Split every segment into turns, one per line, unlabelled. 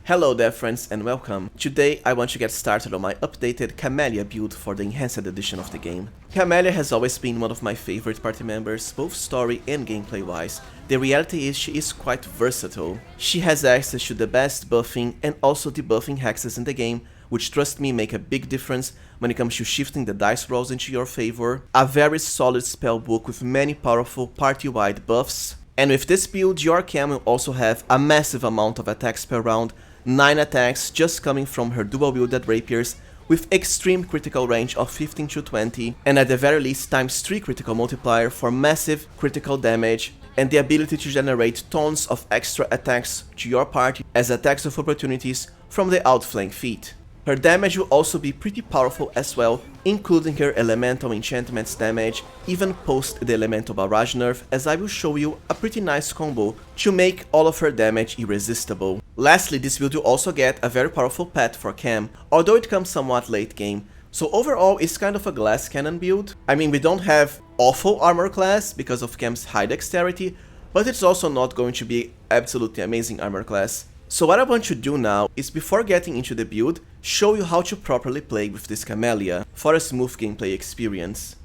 Hello there friends and welcome. Today I want to get started on my updated Camellia build for the enhanced edition of the game. Camellia has always been one of my favorite party members, both story and gameplay wise. The reality is she is quite versatile. She has access to the best buffing and also debuffing hexes in the game, which trust me make a big difference when it comes to shifting the dice rolls into your favor. A very solid spell book with many powerful party-wide buffs. And with this build, your cam will also have a massive amount of attacks per round, 9 attacks just coming from her dual-wielded rapiers, with extreme critical range of 15 to 20, and at the very least ×3 critical multiplier for massive critical damage, and the ability to generate tons of extra attacks to your party as attacks of opportunities from the outflank feat. Her damage will also be pretty powerful as well, including her elemental enchantments damage, even post the elemental barrage nerf, as I will show you a pretty nice combo to make all of her damage irresistible. Lastly, this build will also get a very powerful pet for Cam, although it comes somewhat late game. So overall, it's kind of a glass cannon build. I mean, we don't have awful armor class because of Cam's high dexterity, but it's also not going to be absolutely amazing armor class. So what I want to do now is, before getting into the build, show you how to properly play with this Camellia for a smooth gameplay experience.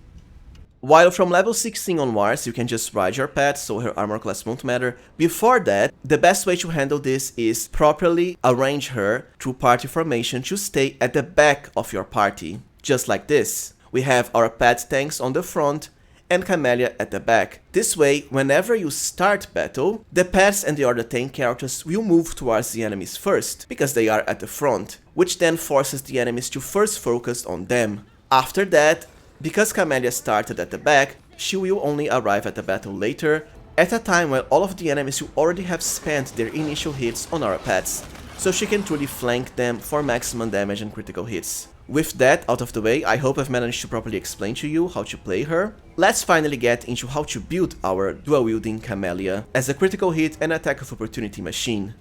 While from level 16 onwards you can just ride your pet, so her armor class won't matter. Before that, the best way to handle this is properly arrange her through party formation to stay at the back of your party. Just like this. We have our pet tanks on the front and Camellia at the back. This way, whenever you start battle, the pets and the other tank characters will move towards the enemies first, because they are at the front, which then forces the enemies to first focus on them. After that, because Camellia started at the back, she will only arrive at the battle later, at a time when all of the enemies will already have spent their initial hits on our pets, so she can truly flank them for maximum damage and critical hits. With that out of the way, I hope I've managed to properly explain to you how to play her. Let's finally get into how to build our dual-wielding Camellia as a critical hit and attack of opportunity machine.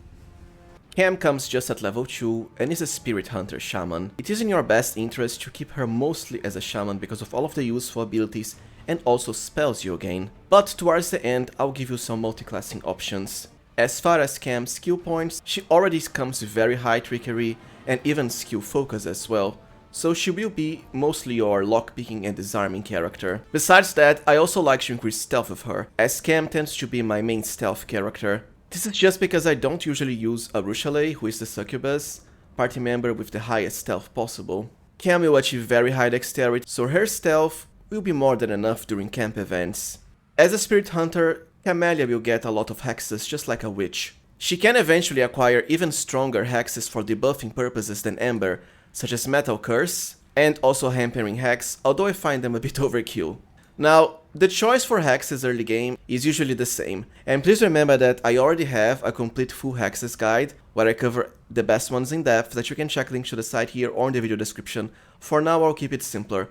Cam comes just at level 2 and is a Spirit Hunter Shaman. It is in your best interest to keep her mostly as a Shaman because of all of the useful abilities and also spells you gain. But towards the end, I'll give you some multi-classing options. As far as Cam's skill points, she already comes with very high trickery and even skill focus as well. So she will be mostly your lockpicking and disarming character. Besides that, I also like to increase stealth with her, as Cam tends to be my main stealth character. This is just because I don't usually use a Rushale, who is the succubus party member with the highest stealth possible. Cam will achieve very high dexterity, so her stealth will be more than enough during camp events. As a Spirit Hunter, Camellia will get a lot of hexes just like a witch. She can eventually acquire even stronger hexes for debuffing purposes than Ember, such as Metal Curse, and also Hampering Hex, although I find them a bit overkill. Now, the choice for hexes early game is usually the same, and please remember that I already have a complete full hexes guide, where I cover the best ones in depth, that you can check link to the site here or in the video description. For now, I'll keep it simpler.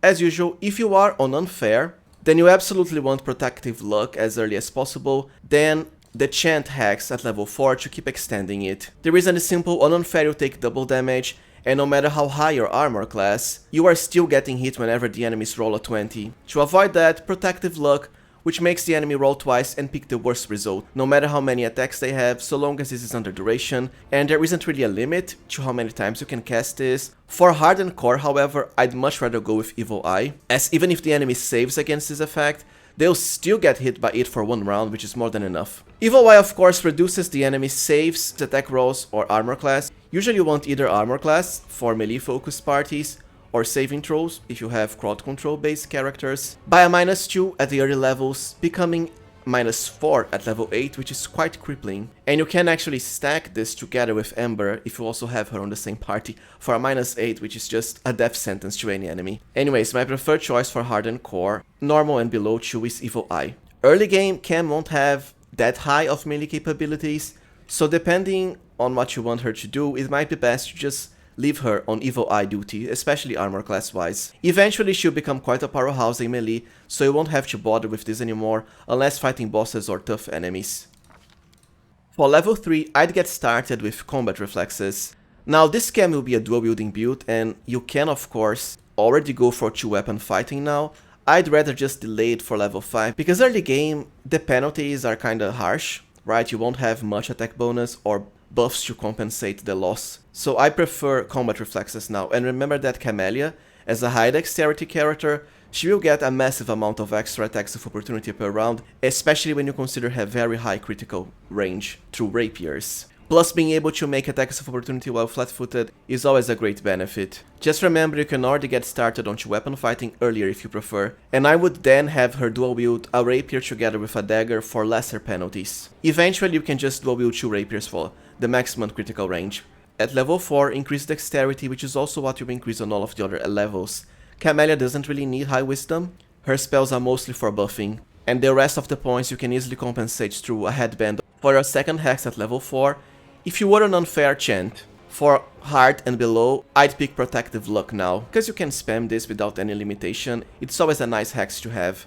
As usual, if you are on Unfair, then you absolutely want Protective Luck as early as possible, then the Chant Hex at level 4 to keep extending it. The reason is simple: on Unfair you take double damage, and no matter how high your armor class, you are still getting hit whenever the enemies roll a 20. To avoid that, Protective Luck, which makes the enemy roll twice and pick the worst result, no matter how many attacks they have, so long as this is under duration, and there isn't really a limit to how many times you can cast this. For Hardened Core, however, I'd much rather go with Evil Eye, as even if the enemy saves against this effect, they'll still get hit by it for 1 round, which is more than enough. Evil Eye of course reduces the enemy's saves, attack rolls, or armor class. Usually you want either armor class for melee focused parties, or saving throws if you have crowd control based characters, by a -2 at the early levels, becoming -4 at level 8, which is quite crippling. And you can actually stack this together with Ember if you also have her on the same party for a -8, which is just a death sentence to any enemy. Anyways, my preferred choice for Hardened Core, normal and below 2, is Evil Eye. Early game, Cam won't have that high of melee capabilities, so depending on what you want her to do, it might be best to just leave her on Evil Eye duty, especially armor class wise. Eventually she'll become quite a powerhouse in melee, so you won't have to bother with this anymore unless fighting bosses or tough enemies. For level 3, I'd get started with Combat Reflexes. Now this Cam will be a dual wielding build, and you can of course already go for 2-weapon fighting now. I'd rather just delay it for level 5, because early game the penalties are kinda harsh, right? You won't have much attack bonus or buffs to compensate the loss. So I prefer combat reflexes now, and remember that Camellia, as a high dexterity character, she will get a massive amount of extra attacks of opportunity per round, especially when you consider her very high critical range through rapiers. Plus, being able to make attacks of opportunity while flat-footed is always a great benefit. Just remember you can already get started onto weapon fighting earlier if you prefer, and I would then have her dual wield a rapier together with a dagger for lesser penalties. Eventually you can just dual wield 2 rapiers for the maximum critical range. At level 4, increase dexterity, which is also what you increase on all of the other levels. Camellia doesn't really need high wisdom, her spells are mostly for buffing, and the rest of the points you can easily compensate through a headband. For your second hex at level 4, if you were an unfair chant, for hard and below, I'd pick Protective Luck now, because you can spam this without any limitation, it's always a nice hex to have.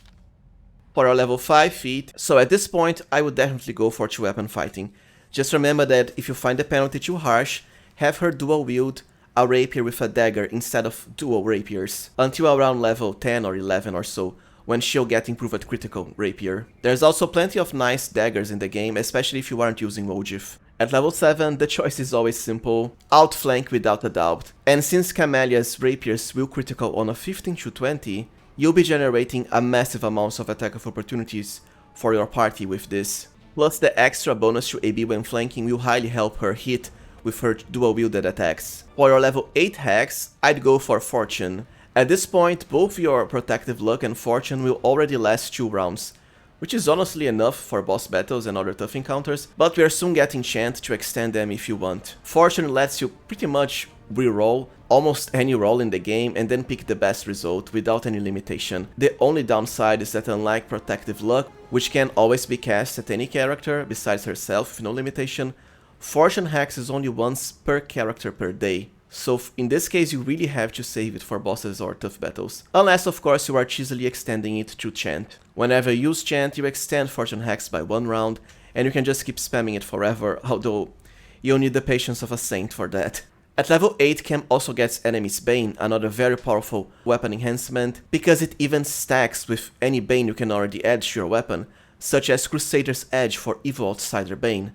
For our level 5 feat, so at this point I would definitely go for 2 weapon fighting. Just remember that if you find the penalty too harsh, have her dual wield a rapier with a dagger instead of dual rapiers, until around level 10 or 11 or so, when she'll get improved critical rapier. There's also plenty of nice daggers in the game, especially if you aren't using Wojif. At level 7, the choice is always simple, outflank without a doubt. And since Camellia's rapiers will critical on a 15 to 20, you'll be generating a massive amount of attack of opportunities for your party with this. Plus the extra bonus to AB when flanking will highly help her hit with her dual wielded attacks. For your level 8 hex, I'd go for Fortune. At this point, both your Protective Luck and Fortune will already last 2 rounds, which is honestly enough for boss battles and other tough encounters, but we are soon getting chance to extend them if you want. Fortune lets you pretty much reroll almost any roll in the game and then pick the best result without any limitation. The only downside is that unlike Protective Luck, which can always be cast at any character besides herself with no limitation, Fortune Hex is only once per character per day. So in this case you really have to save it for bosses or tough battles. Unless of course you are cheesily extending it to Chant. Whenever you use Chant you extend Fortune Hex by 1 round and you can just keep spamming it forever, although you'll need the patience of a saint for that. At level 8 Cam also gets Enemy's Bane, another very powerful weapon enhancement, because it even stacks with any Bane you can already add to your weapon, such as Crusader's Edge for Evil Outsider Bane.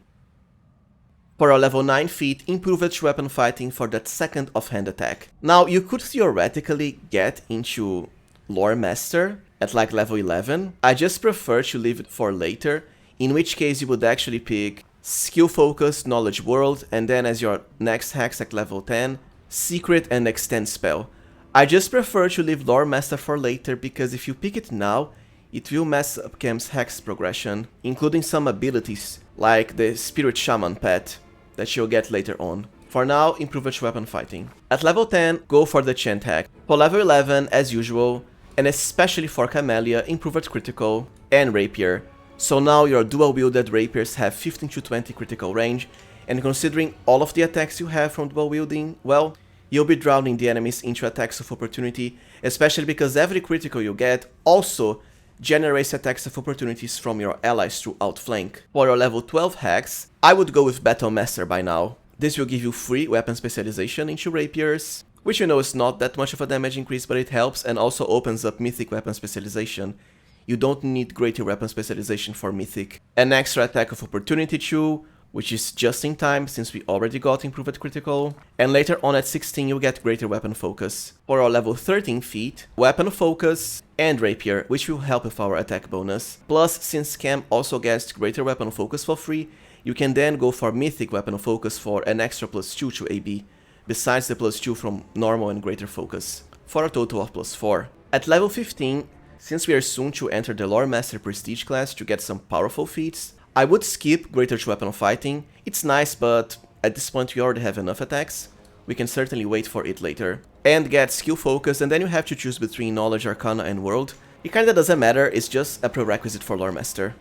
For our level 9 feat, improved weapon fighting for that second offhand attack. Now you could theoretically get into Lore Master at like level 11, I just prefer to leave it for later, in which case you would actually pick Skill Focus, Knowledge World, and then as your next hex at level 10, Secret and Extend Spell. I just prefer to leave Lore Master for later because if you pick it now, it will mess up Cam's hex progression, including some abilities like the Spirit Shaman pet that you'll get later on. For now, improved weapon fighting. At level 10, go for the Chant hack. For level 11, as usual, and especially for Camellia, improved critical and rapier. So now your dual wielded rapiers have 15 to 20 critical range, and considering all of the attacks you have from dual wielding, well, you'll be drowning the enemies into attacks of opportunity, especially because every critical you get also generates attacks of opportunities from your allies through outflank. For your level 12 hex, I would go with Battle Master by now. This will give you free weapon specialization into rapiers, which you know is not that much of a damage increase, but it helps and also opens up Mythic weapon specialization. You don't need greater weapon specialization for Mythic. An extra attack of opportunity too, which is just in time since we already got improved critical, and later on at 16 you'll get greater weapon focus. For our level 13 feat, weapon focus and rapier, which will help with our attack bonus. Plus, since Cam also gets greater weapon focus for free, you can then go for Mythic weapon focus for an extra +2 to AB, besides the +2 from normal and greater focus, for a total of +4. At level 15, since we are soon to enter the Lore Master Prestige class to get some powerful feats, I would skip Greater Weapon Fighting. It's nice, but at this point we already have enough attacks. We can certainly wait for it later. And get Skill Focus, and then you have to choose between Knowledge, Arcana and World. It kinda doesn't matter, it's just a prerequisite for Lore Master.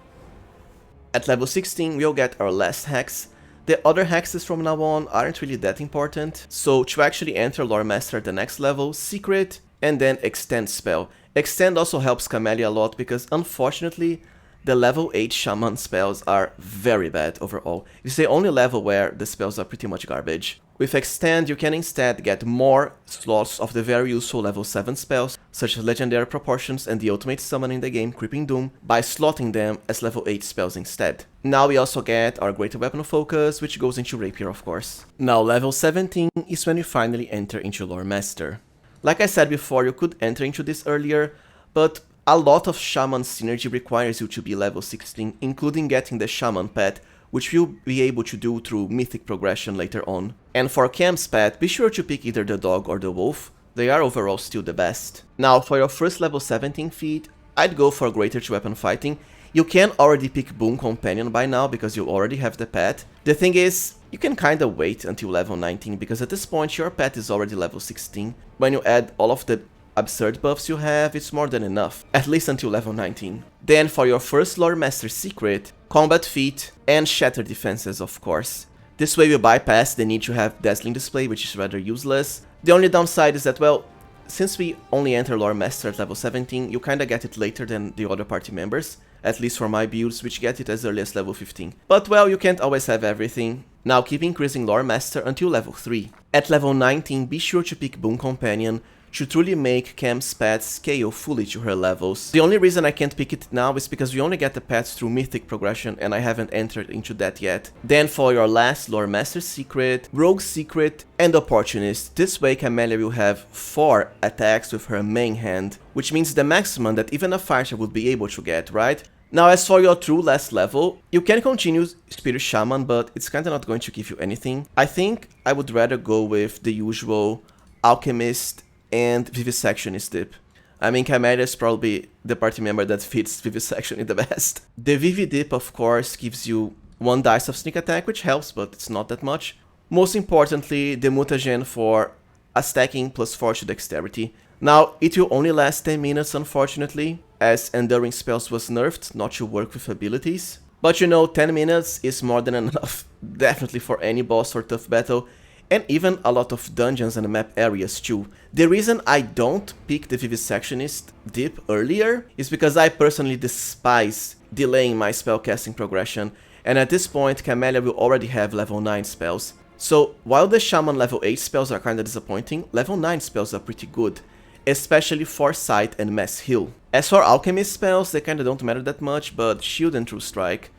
At level 16 we'll get our last hex. The other hexes from now on aren't really that important, so to actually enter Lore Master at the next level, Secret and then Extend Spell. Extend also helps Camellia a lot because unfortunately the level 8 Shaman spells are very bad overall. It's the only level where the spells are pretty much garbage. With Extend, you can instead get more slots of the very useful level 7 spells, such as Legendary Proportions and the ultimate summon in the game, Creeping Doom, by slotting them as level 8 spells instead. Now we also get our Greater Weapon of Focus, which goes into Rapier of course. Now level 17 is when you finally enter into Lore Master. Like I said before, you could enter into this earlier, but a lot of Shaman synergy requires you to be level 16, including getting the Shaman pet, which you'll be able to do through Mythic Progression later on. And for Cam's pet, be sure to pick either the dog or the wolf, they are overall still the best. Now for your first level 17 feat, I'd go for Greater 2-Weapon Fighting. You can already pick Boon Companion by now because you already have the pet. The thing is, you can kinda wait until level 19 because at this point your pet is already level 16. When you add all of the absurd buffs you have, it's more than enough, at least until level 19. Then for your first Lore Master secret, Combat Feat and Shatter Defenses of course. This way you bypass the need to have Dazzling Display, which is rather useless. The only downside is that, well, since we only enter Lore Master at level 17, you kinda get it later than the other party members, at least for my builds, which get it as early as level 15. But well, you can't always have everything. Now keep increasing Lore Master until level 3. At level 19, be sure to pick Boon Companion to truly make Cam's pet scale fully to her levels. The only reason I can't pick it now is because we only get the pets through Mythic Progression and I haven't entered into that yet. Then for your last Lore Master secret, Rogue Secret and Opportunist. This way Camellia will have 4 attacks with her main hand, which means the maximum that even a fighter would be able to get, right? Now as for your true last level, you can continue Spirit Shaman, but it's kinda not going to give you anything. I think I would rather go with the usual Alchemist and Vivisectionist dip. I mean, Camellia is probably the party member that fits Vivisection the best. The Vivi dip, of course, gives you 1 dice of sneak attack, which helps, but it's not that much. Most importantly, the mutagen for a stacking plus 4 to dexterity. Now, it will only last 10 minutes, unfortunately, as Enduring Spells was nerfed not to work with abilities. But you know, 10 minutes is more than enough, definitely for any boss or tough battle, and even a lot of dungeons and map areas too. The reason I don't pick the Vivisectionist dip earlier is because I personally despise delaying my spellcasting progression, and at this point Camellia will already have level 9 spells. So while the Shaman level 8 spells are kinda disappointing, level 9 spells are pretty good, especially Foresight and Mass Heal. As for Alchemist spells, they kinda don't matter that much, but Shield and True Strike.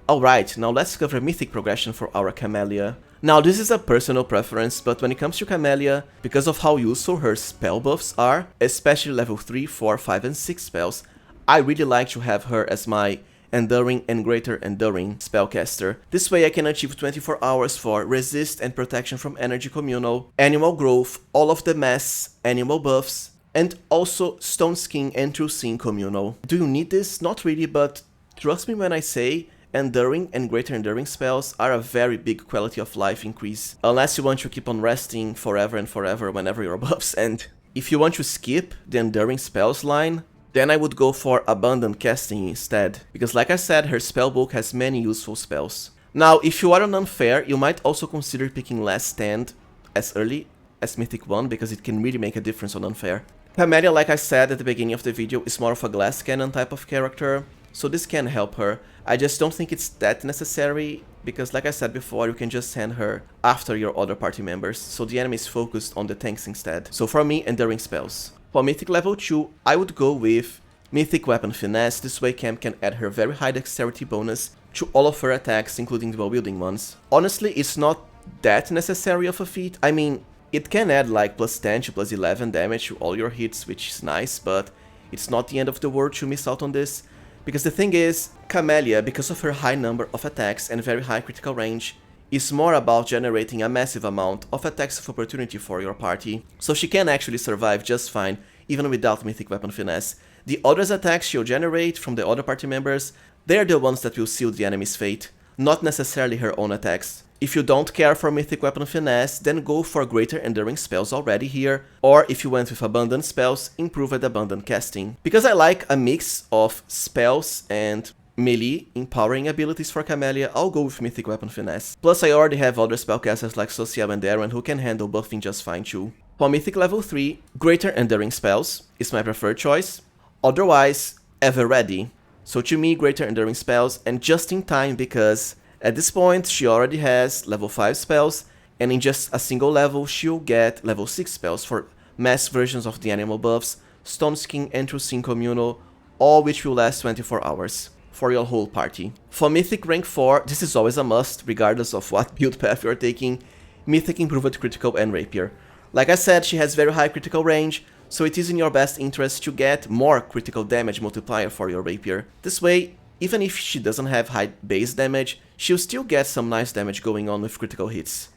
Alright, now let's cover Mythic Progression for our Camellia. Now this is a personal preference, but when it comes to Camellia, because of how useful her spell buffs are, especially level 3, 4, 5 and 6 spells, I really like to have her as my Enduring and Greater Enduring spellcaster. This way I can achieve 24 hours for Resist and Protection from Energy Communal, Animal Growth, all of the mass, animal buffs, and also Stone Skin and True Seeing Communal. Do you need this? Not really, but trust me when I say Enduring and Greater Enduring spells are a very big quality of life increase, unless you want to keep on resting forever and forever whenever your buffs end. If you want to skip the Enduring spells line, then I would go for Abundant Casting instead, because like I said, her spellbook has many useful spells. Now, if you are on Unfair, you might also consider picking Last Stand as early as Mythic 1, because it can really make a difference on Unfair. Camellia, like I said at the beginning of the video, is more of a glass cannon type of character, so this can help her. I just don't think it's that necessary, because like I said before, you can just send her after your other party members, so the enemy is focused on the tanks instead. So for me, Enduring spells. For Mythic level 2, I would go with Mythic Weapon Finesse. This way Cam can add her very high dexterity bonus to all of her attacks, including the wielding ones. Honestly, it's not that necessary of a feat. I mean, it can add like plus 10 to plus 11 damage to all your hits, which is nice, but it's not the end of the world to miss out on this. Because the thing is, Camellia, because of her high number of attacks and very high critical range, is more about generating a massive amount of attacks of opportunity for your party, so she can actually survive just fine, even without Mythic Weapon Finesse. The other attacks she'll generate from the other party members, they're the ones that will seal the enemy's fate, not necessarily her own attacks. If you don't care for Mythic Weapon Finesse, then go for Greater Enduring spells already here, or if you went with Abundant spells, improved Abundant Casting. Because I like a mix of spells and melee empowering abilities for Camellia, I'll go with Mythic Weapon Finesse. Plus I already have other spellcasters like Social and Darren who can handle buffing just fine too. For Mythic level 3, Greater Enduring spells is my preferred choice. Otherwise, Ever Ready. So to me, greater enduring spells, and just in time because at this point she already has level 5 spells, and in just a single level she'll get level 6 spells for mass versions of the animal buffs, Stone Skin and True Sin Communal, all which will last 24 hours for your whole party. For Mythic rank 4, this is always a must regardless of what build path you're taking, Mythic Improved Critical and Rapier. Like I said, she has very high critical range, so it is in your best interest to get more critical damage multiplier for your Rapier. This way, even if she doesn't have high base damage, she'll still get some nice damage going on with critical hits.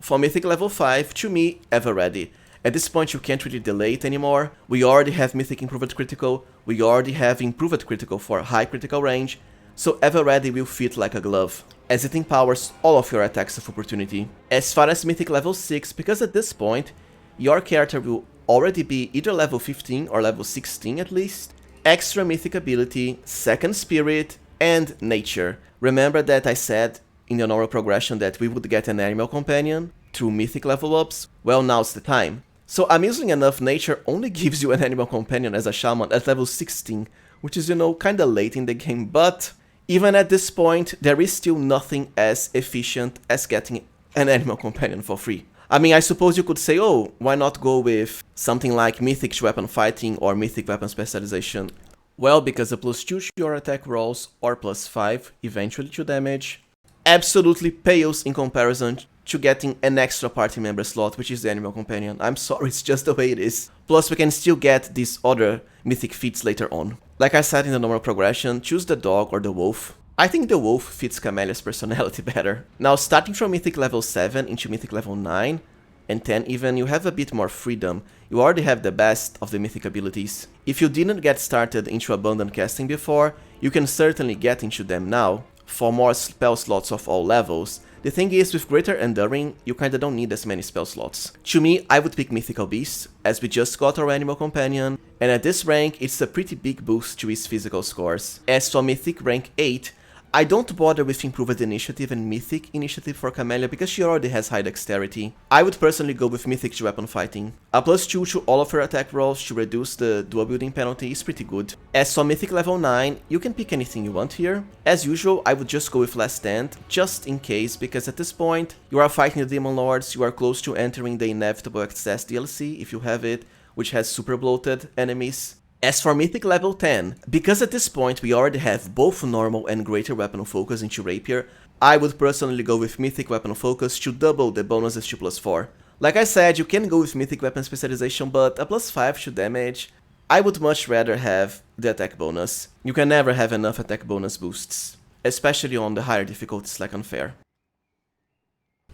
For Mythic level 5, to me, ever ready. At this point you can't really delay it anymore. We already have Mythic Improved Critical, we already have Improved Critical for high critical range, so ever ready will fit like a glove, as it empowers all of your attacks of opportunity. As far as Mythic level 6, because at this point, your character will already be either level 15 or level 16 at least, extra Mythic ability, Second Spirit, and Nature. Remember that I said in the normal progression that we would get an animal companion through Mythic level ups? Well, now's the time. So amusingly enough, Nature only gives you an animal companion as a shaman at level 16, which is, you know, kinda late in the game, but even at this point, there is still nothing as efficient as getting an animal companion for free. I mean, I suppose you could say, oh, why not go with something like Mythic weapon fighting or Mythic weapon specialization? Well, because a +2 to your attack rolls or +5 eventually to damage absolutely pales in comparison to getting an extra party member slot, which is the animal companion. I'm sorry, it's just the way it is. Plus, we can still get these other mythic feats later on. Like I said in the normal progression, choose the dog or the wolf. I think the wolf fits Camellia's personality better. Now, starting from mythic level 7 into mythic level 9 and 10 even, you have a bit more freedom. You already have the best of the mythic abilities. If you didn't get started into abundant casting before, you can certainly get into them now, for more spell slots of all levels. The thing is, with greater enduring, you kinda don't need as many spell slots. To me, I would pick Mythical Beast, as we just got our animal companion, and at this rank, it's a pretty big boost to his physical scores. As for Mythic rank 8, I don't bother with Improved Initiative and Mythic Initiative for Camellia because she already has high dexterity. I would personally go with Mythic to weapon fighting. A +2 to all of her attack rolls to reduce the dual wielding penalty is pretty good. As for Mythic level 9, you can pick anything you want here. As usual, I would just go with Last Stand, just in case, because at this point, you are fighting the Demon Lords, you are close to entering the Inevitable Access DLC, if you have it, which has super bloated enemies. As for Mythic level 10, because at this point we already have both normal and greater weapon focus into Rapier, I would personally go with Mythic weapon focus to double the bonuses to +4. Like I said, you can go with Mythic weapon specialization, but a +5 to damage, I would much rather have the attack bonus. You can never have enough attack bonus boosts, especially on the higher difficulties like Unfair.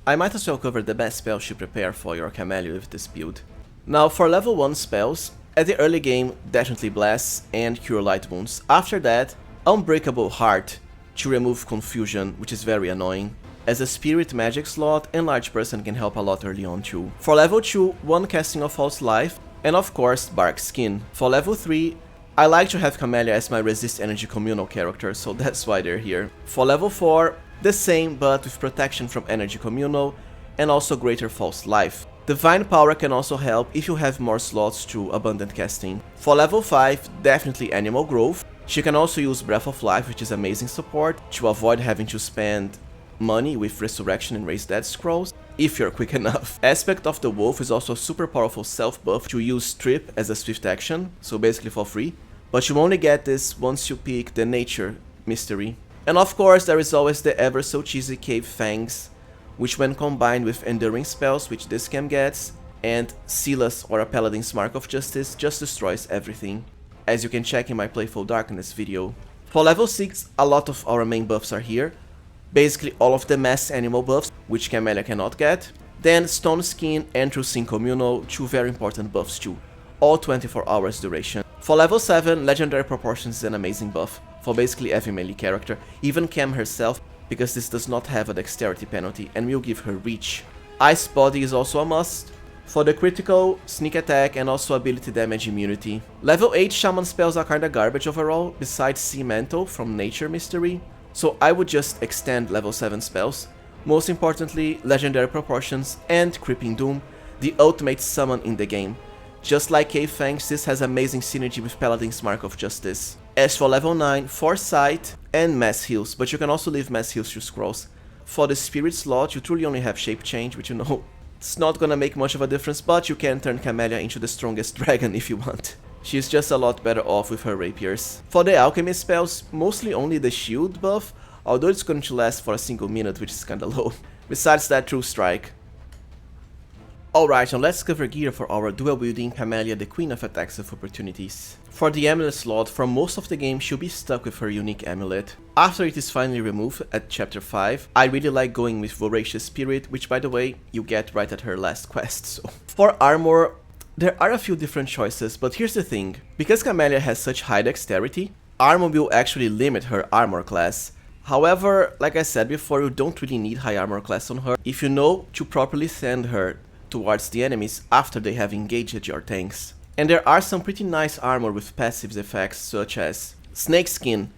I might as well cover the best spells to prepare for your Camellia with this build. Now for level 1 spells, at the early game, definitely Bless and Cure Light Wounds. After that, Unbreakable Heart to remove confusion, which is very annoying. As a spirit magic slot, Enlarged Person can help a lot early on too. For level 2, 1 casting of False Life, and of course Bark Skin. For level 3, I like to have Camellia as my Resist Energy communal character, so that's why they're here. For level 4, the same but with protection from Energy Communal, and also greater False Life. Divine Power can also help if you have more slots to Abundant Casting. For level 5, definitely Animal Growth. She can also use Breath of Life, which is amazing support, to avoid having to spend money with Resurrection and Raise Dead scrolls, if you're quick enough. Aspect of the Wolf is also a super powerful self buff to use Trip as a swift action, so basically for free, but you only get this once you pick the Nature Mystery. And of course there is always the ever so cheesy Cave Fangs, which when combined with Enduring spells, which this cam gets, and Silas or a Paladin's Mark of Justice, just destroys everything, as you can check in my Playful Darkness video. For level 6, a lot of our main buffs are here, basically all of the mass animal buffs, which Camellia cannot get, then Stone Skin and True Sin Communal, 2 very important buffs too, all 24 hours duration. For level 7, Legendary Proportions is an amazing buff, for basically every melee character, even Cam herself, because this does not have a dexterity penalty and will give her reach. Ice Body is also a must, for the critical, sneak attack and also ability damage immunity. Level 8 shaman spells are kinda garbage overall, besides Sea Mantle from Nature Mystery, so I would just extend level 7 spells. Most importantly, Legendary Proportions and Creeping Doom, the ultimate summon in the game. Just like Cave Fangs, this has amazing synergy with Paladin's Mark of Justice. As for level 9, Foresight and Mass Heals, but you can also leave Mass Heals to Scrolls. For the Spirit slot, you truly only have Shape Change, which you know, it's not gonna make much of a difference, but you can turn Camellia into the strongest dragon if you want. She's just a lot better off with her rapiers. For the alchemy spells, mostly only the shield buff, although it's going to last for a single minute, which is kinda low. Besides that, True Strike. Alright, now let's cover gear for our dual-wielding Camellia, the Queen of Attacks of Opportunities. For the amulet slot, for most of the game she'll be stuck with her unique amulet. After it is finally removed at chapter 5, I really like going with Voracious Spirit, which by the way, you get right at her last quest, so. For armor, there are a few different choices, but here's the thing. Because Camellia has such high dexterity, armor will actually limit her armor class. However, like I said before, you don't really need high armor class on her if you know to properly send her towards the enemies after they have engaged your tanks. And there are some pretty nice armor with passive effects such as Snakeskin.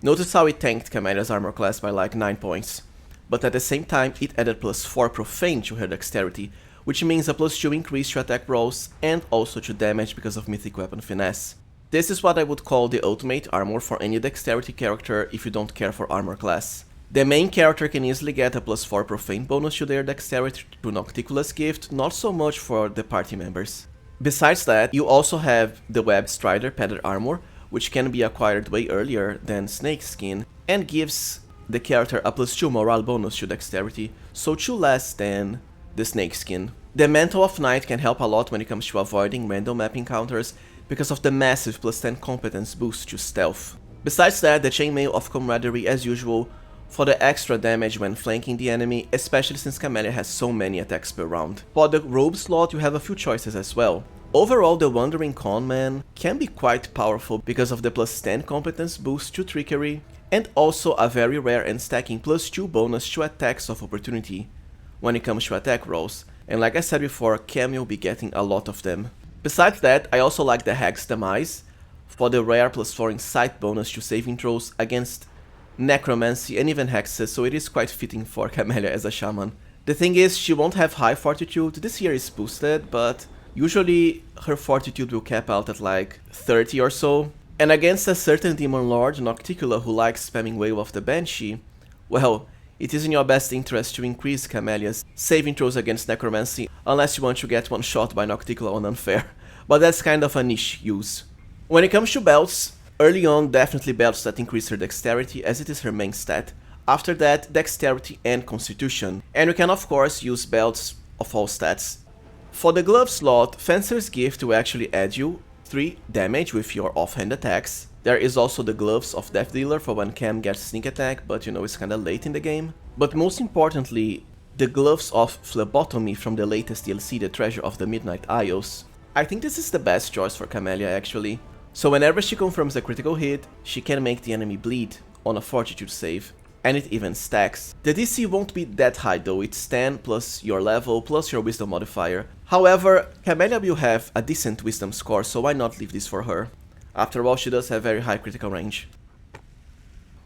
Notice how it tanked Camellia's armor class by like 9 points. But at the same time it added +4 profane to her dexterity, which means a +2 increase to attack rolls and also to damage because of Mythic Weapon Finesse. This is what I would call the ultimate armor for any dexterity character if you don't care for armor class. The main character can easily get a +4 profane bonus to their dexterity through Nocticula's gift, not so much for the party members. Besides that, you also have the Web Strider padded armor, which can be acquired way earlier than Snakeskin, and gives the character a +2 morale bonus to dexterity, so 2 less than the Snakeskin. The Mantle of Night can help a lot when it comes to avoiding random map encounters because of the massive +10 competence boost to stealth. Besides that, the Chainmail of Camaraderie as usual, for the extra damage when flanking the enemy, especially since Camellia has so many attacks per round. For the robe slot you have a few choices as well. Overall, the Wandering Conman can be quite powerful because of the +10 competence boost to trickery, and also a very rare and stacking +2 bonus to attacks of opportunity when it comes to attack rolls, and like I said before, Cam will be getting a lot of them. Besides that, I also like the Hex Demise for the rare +4 Insight bonus to saving throws against Necromancy and even Hexes, so it is quite fitting for Camellia as a shaman. The thing is, she won't have high fortitude, this year is boosted, but usually her fortitude will cap out at like 30 or so. And against a certain Demon Lord, Nocticula, who likes spamming Wave of the Banshee, well, it is in your best interest to increase Camellia's saving throws against Necromancy, unless you want to get one shot by Nocticula on Unfair, but that's kind of a niche use. When it comes to belts, early on, definitely belts that increase her dexterity, as it is her main stat. After that, dexterity and constitution. And you can of course use belts of all stats. For the glove slot, Fencer's Gift will actually add you 3 damage with your offhand attacks. There is also the Gloves of Death Dealer for when Cam gets sneak attack, but you know it's kinda late in the game. But most importantly, the Gloves of Phlebotomy from the latest DLC, the Treasure of the Midnight Isles. I think this is the best choice for Camellia actually. So whenever she confirms a critical hit, she can make the enemy bleed on a fortitude save, and it even stacks. The DC won't be that high though, it's 10 plus your level plus your wisdom modifier. However, Camellia will have a decent wisdom score, so why not leave this for her? After all, she does have very high critical range.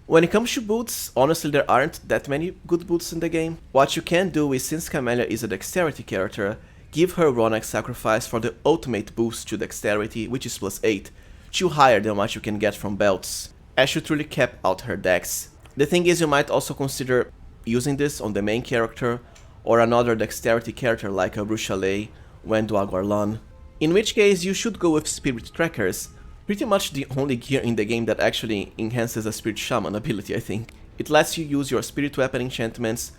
When it comes to boots, honestly there aren't that many good boots in the game. What you can do is, since Camellia is a dexterity character, give her Ronak Sacrifice for the ultimate boost to dexterity, which is +8. Higher than what you can get from belts, as she truly cap out her dex. The thing is, you might also consider using this on the main character or another dexterity character like a Bruchalet, Wenduag or Lan. In which case you should go with Spirit Trackers, pretty much the only gear in the game that actually enhances a Spirit Shaman ability I think. It lets you use your Spirit Weapon enchantments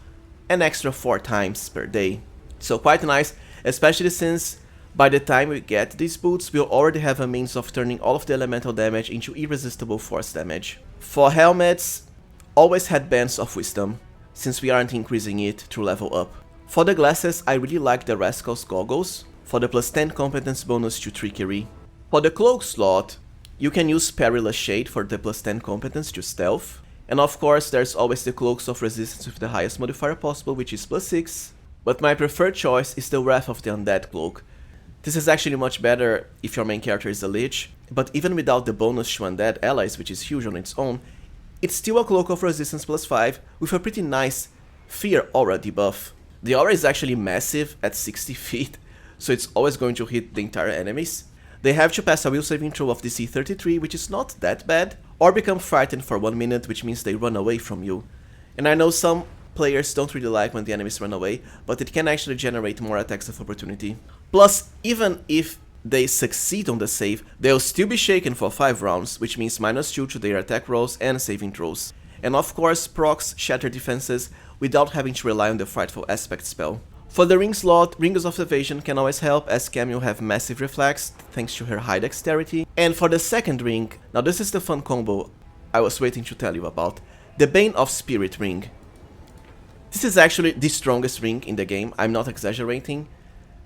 an extra 4 times per day. So quite nice, especially since by the time we get these boots, we'll already have a means of turning all of the elemental damage into irresistible force damage. For helmets, always had Bands of Wisdom, since we aren't increasing it through level up. For the glasses, I really like the Rascal's Goggles, for the +10 competence bonus to trickery. For the cloak slot, you can use Perilous Shade for the +10 competence to stealth. And of course, there's always the Cloaks of Resistance with the highest modifier possible, which is +6. But my preferred choice is the Wrath of the Undead Cloak. This is actually much better if your main character is a Lich, but even without the bonus to undead allies, which is huge on its own, it's still a Cloak of Resistance +5 with a pretty nice Fear Aura debuff. The aura is actually massive at 60 feet, so it's always going to hit the entire enemies, They have to pass a will saving throw of DC 33, which is not that bad, or become frightened for 1 minute, which means they run away from you. And I know some players don't really like when the enemies run away, but it can actually generate more attacks of opportunity. Plus, even if they succeed on the save, they'll still be shaken for 5 rounds, which means -2 to their attack rolls and saving throws. And of course, procs shatter defenses without having to rely on the Frightful Aspect spell. For the ring slot, Rings of Evasion can always help, as Cam will have massive reflex thanks to her high dexterity. And for the second ring, now this is the fun combo I was waiting to tell you about, the Bane of Spirit ring. This is actually the strongest ring in the game, I'm not exaggerating.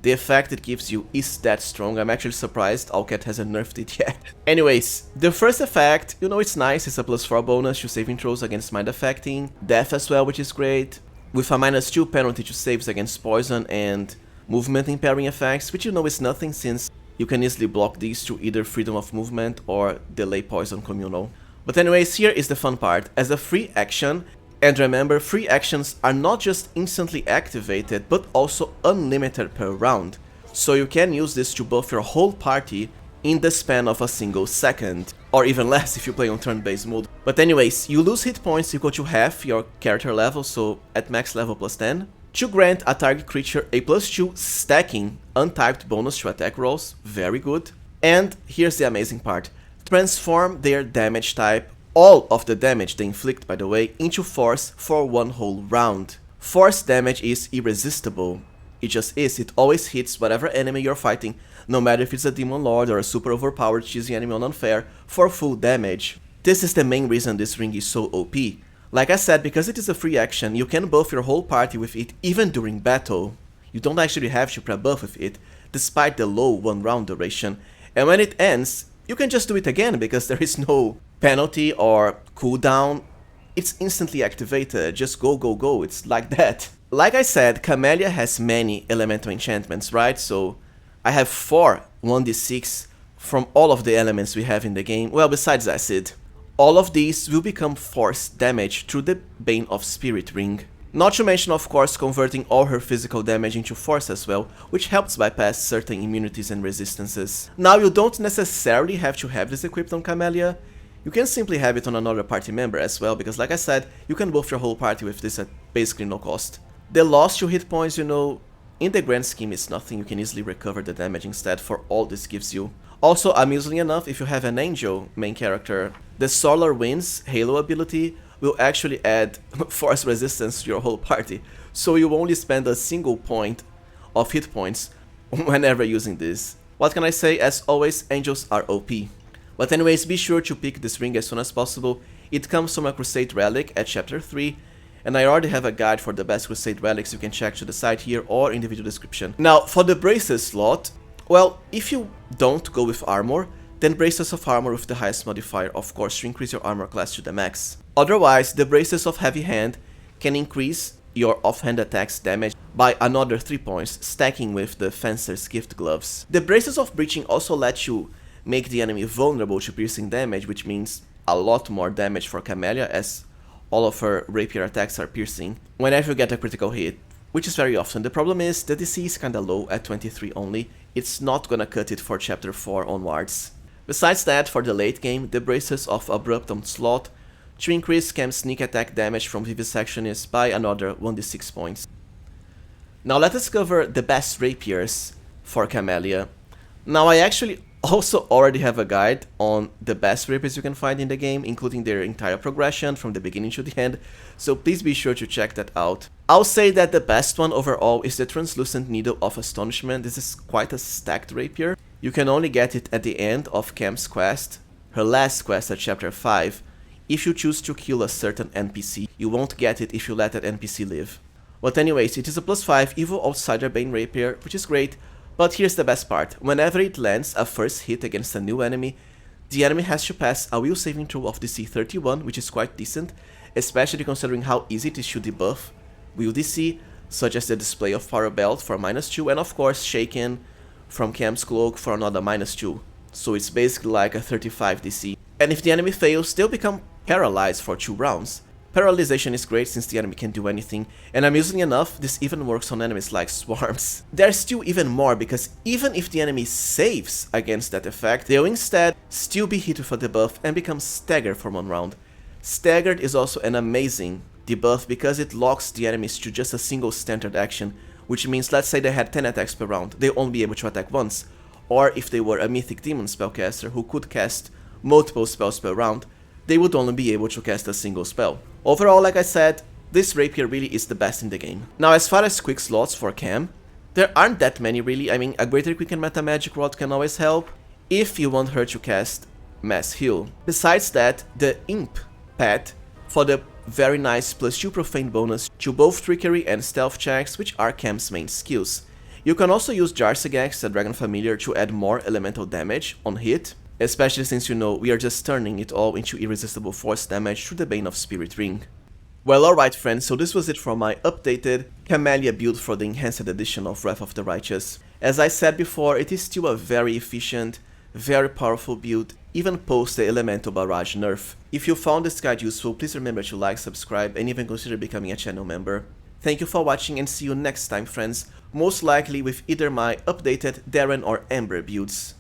The effect it gives you is that strong, I'm actually surprised Alcat hasn't nerfed it yet. Anyways, the first effect, you know it's nice, it's a +4 bonus to saving throws against mind affecting, death as well, which is great, with a -2 penalty to saves against poison and movement impairing effects, which you know is nothing since you can easily block these through either freedom of movement or delay poison communal. But anyways, here is the fun part, as a free action. And remember, free actions are not just instantly activated, but also unlimited per round. So you can use this to buff your whole party in the span of a single second, or even less if you play on turn-based mode. But anyways, you lose hit points equal to half your character level, so at max level +10, to grant a target creature a +2 stacking untyped bonus to attack rolls, very good. And here's the amazing part, transform their damage type, all of the damage they inflict, by the way, into force for 1 whole round. Force damage is irresistible. It just is, it always hits whatever enemy you're fighting, no matter if it's a Demon Lord or a super overpowered cheesy enemy on unfair, for full damage. This is the main reason this ring is so OP. Like I said, because it is a free action, you can buff your whole party with it even during battle. You don't actually have to pre-buff with it, despite the low 1 round duration, and when it ends, you can just do it again because there is no penalty or cooldown. It's instantly activated, just go go go, it's like that. Like I said, Camellia has many elemental enchantments, right? So I have 4 1d6 from all of the elements we have in the game, well besides acid. All of these will become force damage through the Bane of Spirit ring. Not to mention of course converting all her physical damage into force as well, which helps bypass certain immunities and resistances. Now you don't necessarily have to have this equipped on Camellia, you can simply have it on another party member as well, because like I said, you can buff your whole party with this at basically no cost. The loss to hit points, you know, in the grand scheme is nothing, you can easily recover the damage instead for all this gives you. Also, amusingly enough, if you have an Angel main character, the Solar Winds Halo ability will actually add force resistance to your whole party, so you only spend a single point of hit points whenever using this. What can I say? As always, Angels are OP. But anyways, be sure to pick this ring as soon as possible. It comes from a Crusade relic at chapter 3, and I already have a guide for the best Crusade relics you can check to the site here or in the video description. Now, for the braces slot, well, if you don't go with armor, then braces of armor with the highest modifier, of course, to increase your armor class to the max. Otherwise, the braces of heavy hand can increase your offhand attacks damage by another 3 points, stacking with the Fencer's Gift gloves. The braces of breaching also let you make the enemy vulnerable to piercing damage, which means a lot more damage for Camellia, as all of her rapier attacks are piercing whenever you get a critical hit, which is very often. The problem is the DC is kinda low at 23 only, it's not gonna cut it for chapter 4 onwards. Besides that, for the late game, the braces of Abrupt Onslaught to increase Cam's sneak attack damage from Vivisectionist by another 1d6 points. Now let us cover the best rapiers for Camellia. Now I actually also already have a guide on the best rapiers you can find in the game, including their entire progression from the beginning to the end, so please be sure to check that out. I'll say that the best one overall is the Translucent Needle of Astonishment. This is quite a stacked rapier. You can only get it at the end of Cam's quest, her last quest at chapter 5. If you choose to kill a certain NPC, you won't get it if you let that NPC live. But anyways, it is a +5 Evil Outsider Bane Rapier, which is great, but here's the best part. Whenever it lands a first hit against a new enemy, the enemy has to pass a will saving throw of DC 31, which is quite decent, especially considering how easy it is to debuff will DC, such as the display of Power Belt for -2, and of course Shaken from Cam's Cloak for another -2. So it's basically like a 35 DC. And if the enemy fails, they'll become paralyzed for 2 rounds. Paralyzation is great since the enemy can't do anything, and amusingly enough, this even works on enemies like swarms. There's still even more, because even if the enemy saves against that effect, they'll instead still be hit with a debuff and become staggered for 1 round. Staggered is also an amazing debuff because it locks the enemies to just a single standard action, which means let's say they had 10 attacks per round, they'll only be able to attack once, or if they were a Mythic Demon spellcaster who could cast multiple spells per round, they would only be able to cast a single spell. Overall, like I said, this rapier really is the best in the game. Now, as far as Quickslots for Cam, there aren't that many really. I mean, a Greater Quick and Meta Magic Rod can always help if you want her to cast Mass Heal. Besides that, the Imp pet for the very nice +2 Profane bonus to both Trickery and Stealth checks, which are Cam's main skills. You can also use Jarsegax, a Dragon Familiar, to add more elemental damage on hit, especially since you know we are just turning it all into irresistible force damage through the Bane of Spirit Ring. Well, alright friends, so this was it for my updated Camellia build for the Enhanced Edition of Wrath of the Righteous. As I said before, it is still a very efficient, very powerful build, even post the Elemental Barrage nerf. If you found this guide useful, please remember to like, subscribe, and even consider becoming a channel member. Thank you for watching and see you next time friends, most likely with either my updated Darren or Ember builds.